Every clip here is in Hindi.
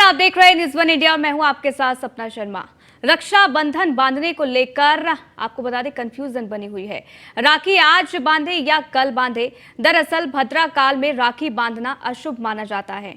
आप देख रहे हैं न्यूज़ वन इंडिया। मैं हूं आपके साथ सपना शर्मा। रक्षाबंधन बांधने को लेकर आपको बता दें कंफ्यूजन बनी हुई है। राखी आज बांधे या कल बांधे? दरअसल भद्रा काल में राखी बांधना अशुभ माना जाता है।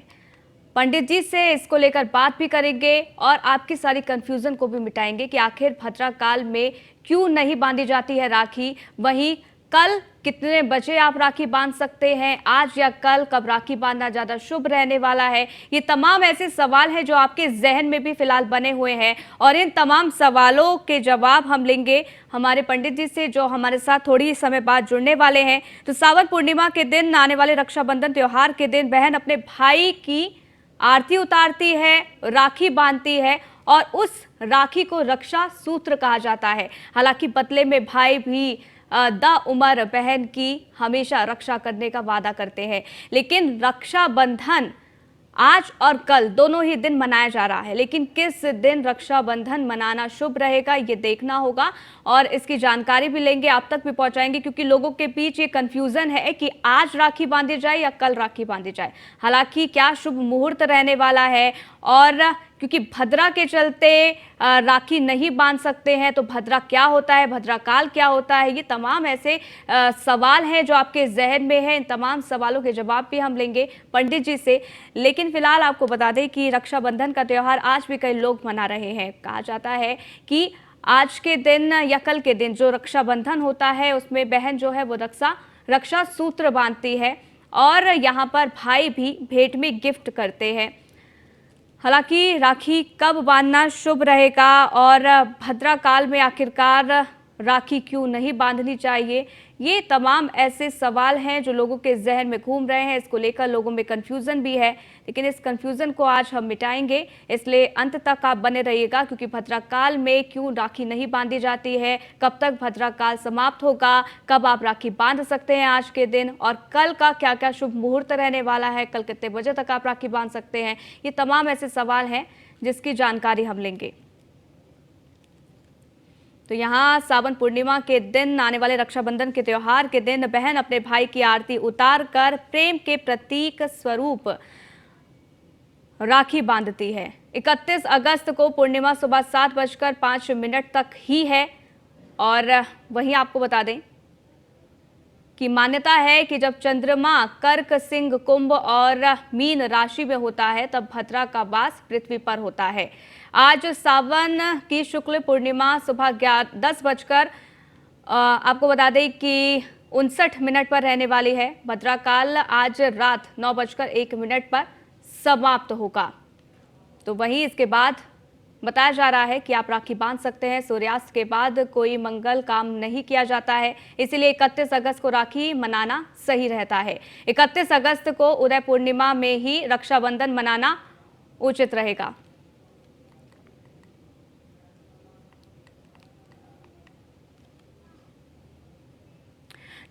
पंडित जी से इसको लेकर बात भी करेंगे और आपकी सारी कंफ्यूजन को भी मिटाएंगे कि आखिर भद्रा काल में क्यों नहीं बांधी जाती है राखी। वहीं कल कितने बजे आप राखी बांध सकते हैं, आज या कल, कब राखी बांधना ज्यादा शुभ रहने वाला है? ये तमाम ऐसे सवाल हैं जो आपके जहन में भी फिलहाल बने हुए हैं और इन तमाम सवालों के जवाब हम लेंगे हमारे पंडित जी से, जो हमारे साथ थोड़ी समय बाद जुड़ने वाले हैं। तो सावन पूर्णिमा के दिन, आने वाले रक्षाबंधन त्योहार के दिन, बहन अपने भाई की आरती उतारती है, राखी बांधती है और उस राखी को रक्षा सूत्र कहा जाता है। हालांकि बदले में भाई भी द उमर बहन की हमेशा रक्षा करने का वादा करते हैं। लेकिन रक्षाबंधन आज और कल दोनों ही दिन मनाया जा रहा है, लेकिन किस दिन रक्षाबंधन मनाना शुभ रहेगा ये देखना होगा और इसकी जानकारी भी लेंगे, आप तक भी पहुंचाएंगे, क्योंकि लोगों के बीच ये कंफ्यूजन है कि आज राखी बांधी जाए या कल राखी बांधी जाए। हालांकि क्या शुभ मुहूर्त रहने वाला है, और क्योंकि भद्रा के चलते राखी नहीं बांध सकते हैं, तो भद्रा क्या होता है, भद्रा काल क्या होता है, ये तमाम ऐसे सवाल हैं जो आपके जहन में है। इन तमाम सवालों के जवाब भी हम लेंगे पंडित जी से। लेकिन फिलहाल आपको बता दें कि रक्षाबंधन का त्यौहार आज भी कई लोग मना रहे हैं। कहा जाता है कि आज के दिन या कल के दिन जो रक्षाबंधन होता है उसमें बहन जो है वो रक्षा सूत्र बांधती है और यहाँ पर भाई भी भेंट में गिफ्ट करते हैं। हालांकि राखी कब बांधना शुभ रहेगा और भद्रा काल में आखिरकार राखी क्यों नहीं बांधनी चाहिए, ये तमाम ऐसे सवाल हैं जो लोगों के जहन में घूम रहे हैं। इसको लेकर लोगों में कंफ्यूजन भी है, लेकिन इस कंफ्यूजन को आज हम मिटाएंगे, इसलिए अंत तक आप बने रहिएगा। क्योंकि भद्रा काल में क्यों राखी नहीं बांधी जाती है, कब तक भद्रा काल समाप्त होगा, कब आप राखी बांध सकते हैं आज के दिन, और कल का क्या क्या शुभ मुहूर्त रहने वाला है, कल कितने बजे तक आप राखी बांध सकते हैं, ये तमाम ऐसे सवाल हैं जिसकी जानकारी हम लेंगे। तो यहाँ सावन पूर्णिमा के दिन, आने वाले रक्षाबंधन के त्योहार के दिन, बहन अपने भाई की आरती उतार कर प्रेम के प्रतीक स्वरूप राखी बांधती है। 31 अगस्त को पूर्णिमा सुबह 7:05 तक ही है। और वहीं आपको बता दें कि मान्यता है कि जब चंद्रमा कर्क, सिंह, कुंभ और मीन राशि में होता है तब भद्रा का वास पृथ्वी पर होता है। आज सावन की शुक्ल पूर्णिमा सुबह 10 बजकर आपको बता दें कि 59 पर रहने वाली है। भद्रा काल आज रात 9:01 पर समाप्त होगा। तो वहीं इसके बाद बताया जा रहा है कि आप राखी बांध सकते हैं। सूर्यास्त के बाद कोई मंगल काम नहीं किया जाता है, इसीलिए 31 अगस्त को राखी मनाना सही रहता है। 31 अगस्त को उदय पूर्णिमा में ही रक्षाबंधन मनाना उचित रहेगा।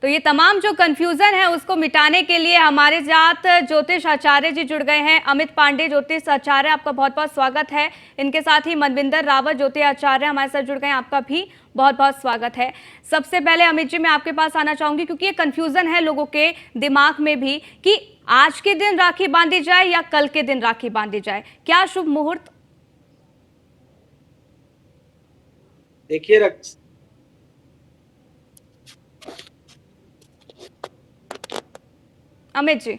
तो ये तमाम जो कंफ्यूजन है उसको मिटाने के लिए हमारे साथ ज्योतिष आचार्य जी जुड़ गए हैं। अमित पांडे ज्योतिष आचार्य, आपका बहुत बहुत स्वागत है। इनके साथ ही मनविंदर रावत ज्योतिष आचार्य हमारे साथ जुड़ गए हैं, आपका भी बहुत बहुत स्वागत है। सबसे पहले अमित जी, मैं आपके पास आना चाहूंगी क्योंकि ये कंफ्यूजन है लोगों के दिमाग में भी कि आज के दिन राखी बांधी जाए या कल के दिन राखी बांधी जाए, क्या शुभ मुहूर्त? देखिए अमित जी,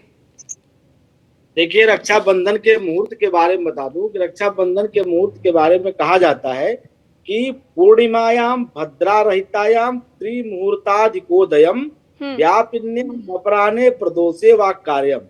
देखिए रक्षाबंधन के मुहूर्त के बारे में बता दूं कि रक्षाबंधन के मुहूर्त के बारे में कहा जाता है कि पूर्णिमायाम भद्रारहितायाम त्रिमुहूर्ताधिकोदयम व्यापिन्यम अपराह्ने प्रदोषे वा कार्यम।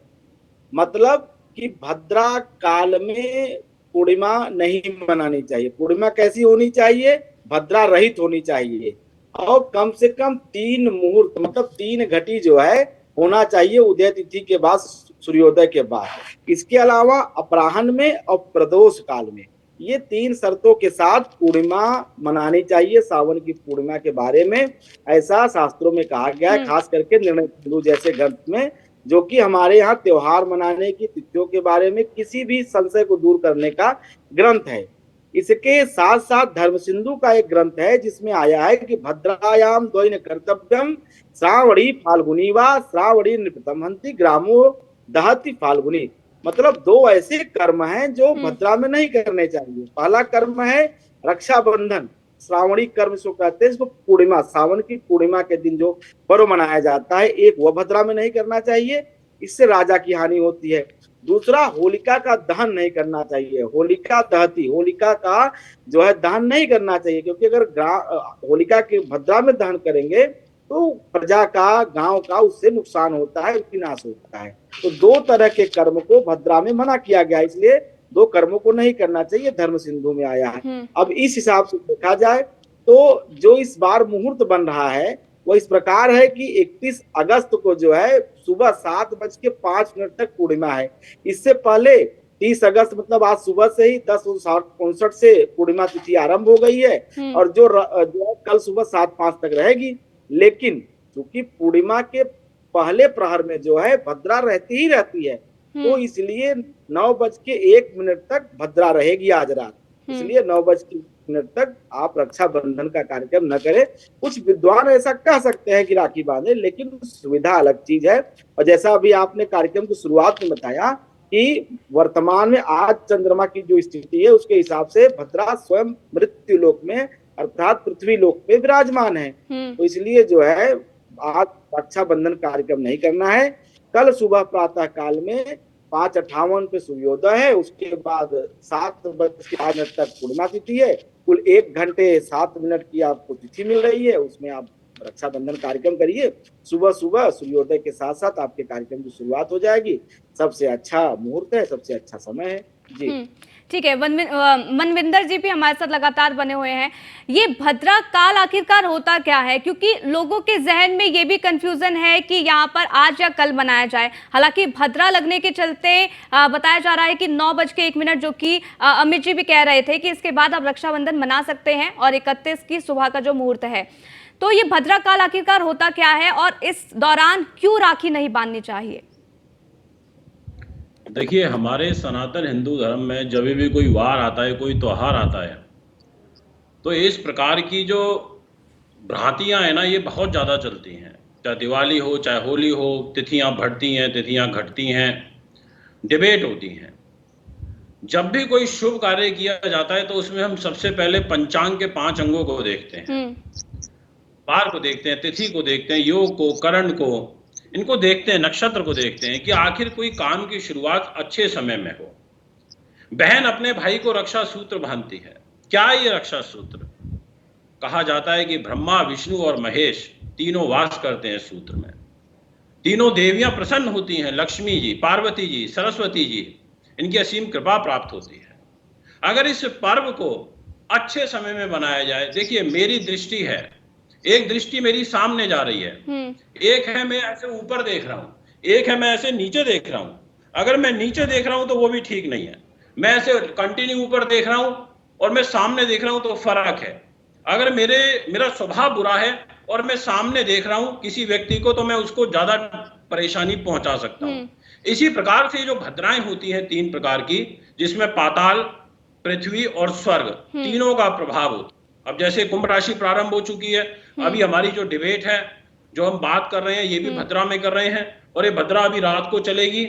मतलब कि भद्रा काल में पूर्णिमा नहीं मनानी चाहिए। पूर्णिमा कैसी होनी चाहिए? भद्रा रहित होनी चाहिए और कम से कम 3 मुहूर्त, मतलब 3 घटी जो है होना चाहिए उदय तिथि के बाद, सूर्योदय के बाद। इसके अलावा अपराह्न में और प्रदोष काल में, ये 3 शर्तों के साथ पूर्णिमा मनानी चाहिए। सावन की पूर्णिमा के बारे में ऐसा शास्त्रों में कहा गया है, खास करके निर्णय सिंधु जैसे ग्रंथ में, जो कि हमारे यहाँ त्योहार मनाने की तिथियों के बारे में किसी भी संशय को दूर करने का ग्रंथ है। इसके साथ साथ धर्म सिंधु का एक ग्रंथ है जिसमें आया है कि भद्रायाम द्वैन कर्तव्यम श्रावणी फाल्गुनी वा श्रावणी नृपतम हंति ग्रामो दहति फाल्गुनी। मतलब दो ऐसे कर्म हैं जो भद्रा में नहीं करने चाहिए। पहला कर्म है रक्षाबंधन, श्रावणी कर्म इसको कहते हैं, इसको पूर्णिमा, सावन की पूर्णिमा के दिन जो पर्व मनाया जाता है, एक वह भद्रा में नहीं करना चाहिए, इससे राजा की हानि होती है। दूसरा, होलिका का दहन नहीं करना चाहिए, होलिका दहती, होलिका का जो है दहन नहीं करना चाहिए, क्योंकि अगर होलिका के भद्रा में दहन करेंगे तो प्रजा का, गांव का उससे नुकसान होता है, विनाश होता है। तो दो तरह के कर्म को भद्रा में मना किया गया, इसलिए दो कर्मों को नहीं करना चाहिए, धर्म सिंधु में आया है। अब इस हिसाब से देखा जाए तो जो इस बार मुहूर्त बन रहा है वो इस प्रकार है कि 31 अगस्त को जो है सुबह 7:05 तक पूर्णिमा है। इससे पहले 30 अगस्त मतलब आज सुबह से ही 10:59 से पूर्णिमा तिथि आरंभ हो गई है, और जो है कल सुबह 7:05 तक रहेगी। लेकिन चूंकि पूर्णिमा के पहले प्रहर में जो है भद्रा रहती ही रहती है, तो इसलिए 9:01 तक भद्रा रहेगी आज रात। इसलिए 9:01 तक आप रक्षाबंधन का कार्यक्रम न करें। कुछ विद्वान ऐसा कह सकते हैं कि राखी बांधे, लेकिन सुविधा अलग चीज है। और जैसा अभी आपने कार्यक्रम की शुरुआत में बताया कि वर्तमान में आज चंद्रमा की जो स्थिति है उसके हिसाब से भद्रा स्वयं मृत्यु लोक में अर्थात पृथ्वी लोक पे विराजमान है, तो इसलिए जो है आज रक्षाबंधन कार्यक्रम नहीं करना है। कल सुबह प्रातः काल में 5:58 पे सूर्योदय है, उसके बाद 7:05 तक पूर्णिमा तिथि है। कुल 1 घंटे 7 मिनट की आपको तिथि मिल रही है, उसमें आप रक्षाबंधन कार्यक्रम करिए। सुबह सुबह सूर्योदय के साथ साथ आपके कार्यक्रम की शुरुआत हो जाएगी। सबसे अच्छा मुहूर्त है, सबसे अच्छा समय है जी। ठीक है, मनविंदर जी भी हमारे साथ लगातार बने हुए हैं। ये भद्रा काल आखिरकार होता क्या है, क्योंकि लोगों के जहन में ये भी कंफ्यूजन है कि यहाँ पर आज या कल मनाया जाए। हालांकि भद्रा लगने के चलते बताया जा रहा है कि 9:01, जो कि अमित जी भी कह रहे थे कि इसके बाद आप रक्षाबंधन मना सकते हैं, और 31 की सुबह का जो मुहूर्त है। तो ये भद्रा काल आखिरकार होता क्या है, और इस दौरान क्यों राखी नहीं बांधनी चाहिए? देखिए, हमारे सनातन हिंदू धर्म में जब भी कोई वार आता है, कोई त्योहार आता है, तो इस प्रकार की जो भ्रांतियां हैं ना, ये बहुत ज़्यादा चलती हैं। चाहे दिवाली हो, चाहे होली हो, तिथियां बढ़ती हैं, तिथियां घटती हैं, डिबेट होती हैं। जब भी कोई शुभ कार्य किया जाता है तो उसमें हम सबसे पहले पंचांग के 5 अंगों को देखते हैं, वार को देखते हैं, तिथि को देखते हैं, योग को, करण को, इनको देखते हैं, नक्षत्र को देखते हैं कि आखिर कोई काम की शुरुआत अच्छे समय में हो। बहन अपने भाई को रक्षा सूत्र बांधती है। क्या ये रक्षा सूत्र? कहा जाता है कि ब्रह्मा, विष्णु और महेश तीनों वास करते हैं सूत्र में। तीनों देवियां प्रसन्न होती हैं, लक्ष्मी जी, पार्वती जी, सरस्वती जी, इनकी असीम कृपा प्राप्त होती है। अगर इस पर्व को अच्छे समय में बनाया जाए, देखिए मेरी दृष्टि है, एक दृष्टि मेरी सामने जा रही है, एक है मैं ऐसे ऊपर देख रहा हूं, एक है मैं ऐसे नीचे देख रहा हूं। अगर मैं नीचे देख रहा हूं तो वो भी ठीक नहीं है, मैं ऐसे कंटिन्यू ऊपर देख रहा हूं और मैं सामने देख रहा हूं तो फर्क है। अगर मेरा स्वभाव बुरा है और मैं सामने देख रहा हूं किसी व्यक्ति को, तो मैं उसको ज्यादा परेशानी पहुंचा सकता हूं। इसी प्रकार से जो भद्राएं होती हैं 3 प्रकार की, जिसमें पाताल, पृथ्वी और स्वर्ग तीनों का प्रभाव होता है। अब जैसे कुंभ राशि प्रारंभ हो चुकी है, अभी हमारी जो डिबेट है, जो हम बात कर रहे हैं, ये भी भद्रा में कर रहे हैं, और ये भद्रा अभी रात को चलेगी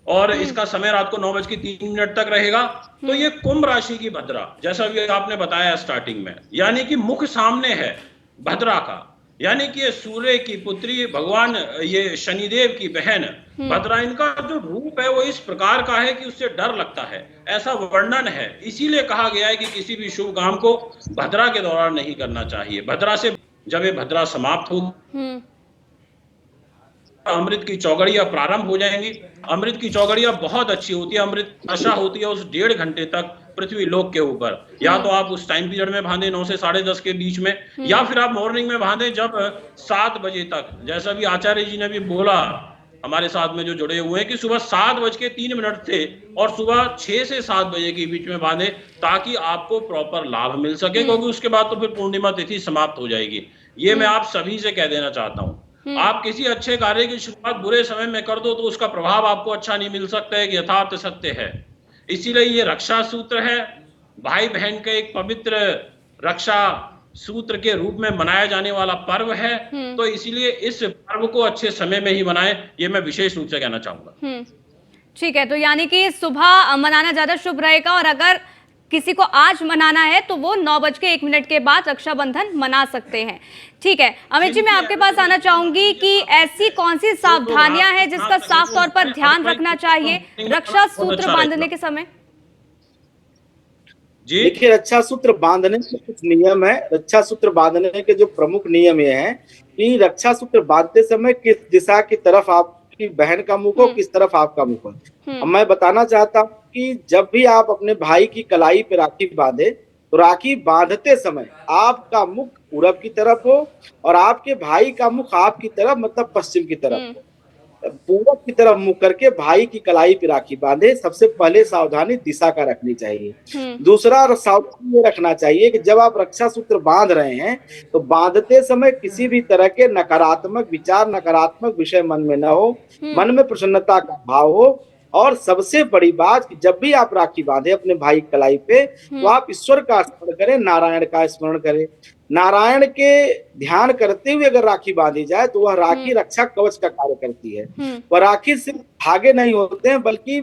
और इसका समय रात को 9:03 तक रहेगा। तो ये कुंभ राशि की भद्रा, जैसा भी आपने बताया स्टार्टिंग में, यानी कि मुख सामने है भद्रा का, यानी कि ये सूर्य की पुत्री, भगवान ये शनिदेव की बहन भद्रा, इनका जो रूप है वो इस प्रकार का है कि उससे डर लगता है, ऐसा वर्णन है। इसीलिए कहा गया है कि किसी भी शुभ काम को भद्रा के दौरान नहीं करना चाहिए। भद्रा से जब ये भद्रा समाप्त हो, अमृत की चौगड़ियां प्रारंभ हो जाएंगी। अमृत की चौगड़ियां बहुत अच्छी होती है, अमृत वर्षा होती है उस 1.5 घंटे तक पृथ्वी लोक के ऊपर। या तो आप उस टाइम पीरियड में बांधे 9 से 10:30 के बीच में, या फिर आप मॉर्निंग में बांधे जब 7 बजे तक, जैसा भी आचार्य जी ने भी बोला हमारे साथ में जो जुड़े हुए हैं, कि सुबह 7:03 से और सुबह 6 से 7 बजे के बीच में बांधे, ताकि आपको प्रॉपर लाभ मिल सके, क्योंकि उसके बाद तो फिर पूर्णिमा तिथि समाप्त हो जाएगी। ये मैं आप सभी से कह देना चाहता हूँ। आप किसी अच्छे कार्य की शुरुआत बुरे समय में कर दो तो उसका प्रभाव आपको अच्छा नहीं मिल सकता है, यथार्थ सत्य है। इसीलिए ये रक्षा सूत्र है, भाई बहन का एक पवित्र रक्षा सूत्र के रूप में मनाया जाने वाला पर्व है। तो इसीलिए इस पर्व को अच्छे समय में ही मनाएं, ये मैं विशेष रूप से कहना चाहूंगा। ठीक है, तो यानी कि सुबह मनाना ज्यादा शुभ रहेगा, और अगर किसी को आज मनाना है तो वो 9:01 के बाद रक्षाबंधन मना सकते हैं। ठीक है अमित जी, मैं आपके पास आना चाहूंगी कि ऐसी कौन सी सावधानियां हैं जिसका साफ तौर पर ध्यान रखना चाहिए रक्षा सूत्र बांधने के समय? जी देखिए, रक्षा सूत्र बांधने के कुछ नियम है। रक्षा सूत्र बांधने के जो प्रमुख नियम ये हैं कि रक्षा सूत्र बांधते समय किस दिशा की तरफ आपकी बहन का मुख हो, किस तरफ आपका मुख हो। अब मैं बताना चाहता हूँ कि जब भी आप अपने भाई की कलाई पे राखी बांधे तो राखी बांधते समय आपका मुख पूरब की तरफ हो और आपके भाई का मुख आपकी तरफ मतलब पश्चिम की तरफ हो। पूरब की तरफ मुंह करके भाई की कलाई पे राखी बांधे। सबसे पहले सावधानी दिशा का रखनी चाहिए। दूसरा सावधानी ये रखना चाहिए कि जब आप रक्षा सूत्र बांध रहे हैं तो बांधते समय किसी भी तरह के नकारात्मक विचार, नकारात्मक विषय मन में न हो, मन में प्रसन्नता का भाव हो। और सबसे बड़ी बात कि जब भी आप राखी बांधे अपने भाई की कलाई पे तो आप ईश्वर का स्मरण करें, नारायण का स्मरण करें। नारायण के ध्यान करते हुए अगर राखी बांधी जाए तो वह राखी रक्षा कवच का कार्य करती है। वह राखी सिर्फ धागे नहीं होते हैं बल्कि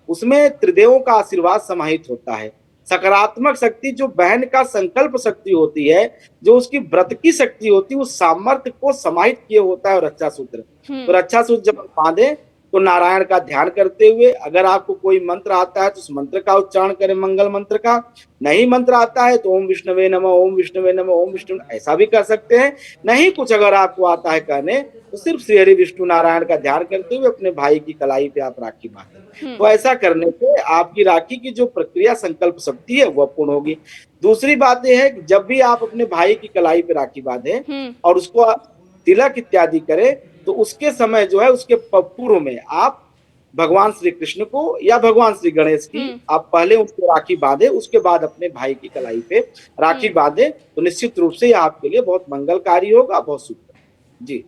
उसमें त्रिदेवों का आशीर्वाद समाहित होता है। सकारात्मक शक्ति जो बहन का संकल्प शक्ति होती है, जो उसकी व्रत की शक्ति होती है, उस सामर्थ्य को समाहित किए होता है रक्षा सूत्र। तो रक्षा सूत्र जब बांधे तो नारायण का ध्यान करते हुए, अगर आपको कोई मंत्र आता है तो उस मंत्र का उच्चारण करें, मंगल मंत्र का। नहीं मंत्र आता है तो ओम विष्णुवे नमः, ओम विष्णुवे नमः, ओम विष्णु, ऐसा भी कर सकते हैं। नहीं कुछ अगर आपको आता है कहने तो सिर्फ श्री हरि विष्णु नारायण का ध्यान करते हुए अपने भाई की कलाई पे आप राखी बांधें। तो ऐसा करने से आपकी राखी की जो प्रक्रिया संकल्प शक्ति है वह पूर्ण होगी। दूसरी बात यह है कि जब भी आप अपने भाई की कलाई पे राखी बांधें और उसको तिलक इत्यादि करें तो उसके समय जो है उसके पूर्व में आप भगवान श्री कृष्ण को या भगवान श्री गणेश की आप पहले उसको राखी बांधे, उसके बाद अपने भाई की कलाई पे राखी बांधे तो निश्चित रूप से यह आपके लिए बहुत मंगलकारी होगा, बहुत शुभ। जी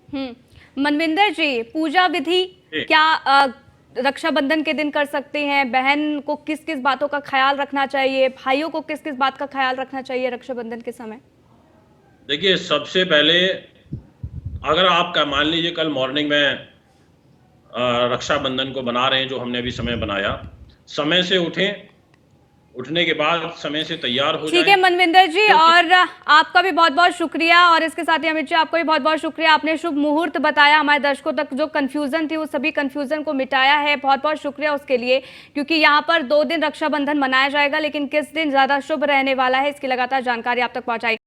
मनविंदर जी, पूजा विधि क्या रक्षाबंधन के दिन कर सकते हैं? बहन को किस किस बातों का ख्याल रखना चाहिए, भाइयों को किस किस बात का ख्याल रखना चाहिए रक्षाबंधन के समय? देखिए, सबसे पहले अगर आपका मान लीजिए कल मॉर्निंग में रक्षाबंधन को बना रहे हैं, जो हमने अभी समय बनाया, समय से उठें, उठने के बाद समय से तैयार हो जाएं। ठीक है मनविंदर जी, और आपका भी बहुत बहुत शुक्रिया, और इसके साथ ही अमित जी आपको भी बहुत बहुत शुक्रिया। आपने शुभ मुहूर्त बताया, हमारे दर्शकों तक जो कंफ्यूजन थी वो सभी कंफ्यूजन को मिटाया है। बहुत बहुत शुक्रिया उसके लिए, क्योंकि यहाँ पर 2 दिन रक्षाबंधन मनाया जाएगा, लेकिन किस दिन ज्यादा शुभ रहने वाला है इसकी लगातार जानकारी आप तक पहुंचाई।